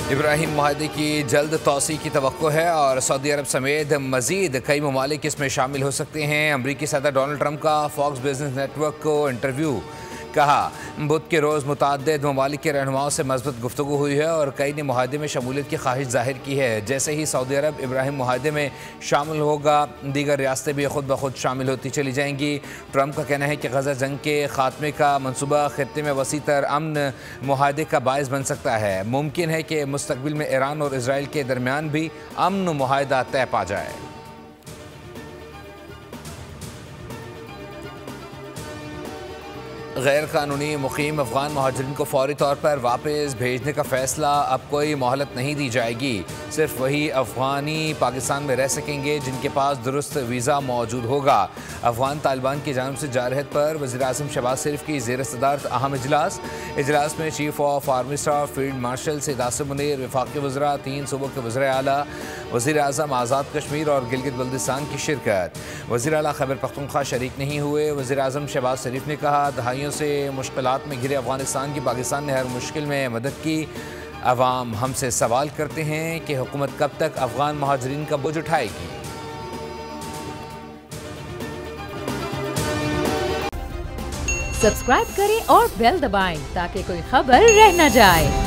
इब्राहिम मुआहदे की जल्द तोसी की तवक्को है और सऊदी अरब समेत मजीद कई ममालिक इसमें शामिल हो सकते हैं। अमरीकी सदर डोनाल्ड ट्रंप का फॉक्स बिजनेस नेटवर्क को इंटरव्यू। कहा, बुध के रोज़ मुतअद्दिद ममालिक के रहनुमाओं से मज़बूत गुफ्तगू हुई है और कई ने मुआहदे में शमूलियत की ख्वाहिश जाहिर की है। जैसे ही सऊदी अरब इब्राहिम मुआहदे में शामिल होगा, दीगर रियासतें भी खुद ब खुद शामिल होती चली जाएंगी। ट्रंप का कहना है कि गज़ा जंग के खात्मे का मनसूबा खित्ते में वसी तर अमन मुआहदे का बायस बन सकता है। मुमकिन है कि मुस्तकबिल में ईरान और इसराइल के दरमियान भी अमन मुआहदा तय पा जाए। गैर कानूनी मुकीम अफगान महाजरीन को फौरी तौर पर वापस भेजने का फैसला। अब कोई मोहलत नहीं दी जाएगी। सिर्फ वही अफगानी पाकिस्तान में रह सकेंगे जिनके पास दुरुस्त वीज़ा मौजूद होगा। अफगान तालिबान की जानिब से जारहत पर वज़ीर आज़म शहबाज शरीफ की ज़ेर सदारत अहम इजलास में chief of army staff field marshal Syed Asim Munir, वफाकी वज़रा, 3 सूबों के वज़ीर आला, वज़ीर आज़म आज़ाद कश्मीर और गिलगित बल्तिस्तान की शिरकत। वज़ीर आला खैबर पख्तूनख्वा शरीक नहीं हुए। वज़ीर आज़म शहबाज शरीफ ने कहा, दहाइयों से मुश्किलात में घिरे अफगानिस्तान की पाकिस्तान ने हर मुश्किल में मदद की। अवाम हमसे सवाल करते हैं कि हुकूमत कब तक अफगान महाजरीन का बोझ उठाएगी। सब्सक्राइब करें और बेल दबाएं ताकि कोई खबर रह न जाए।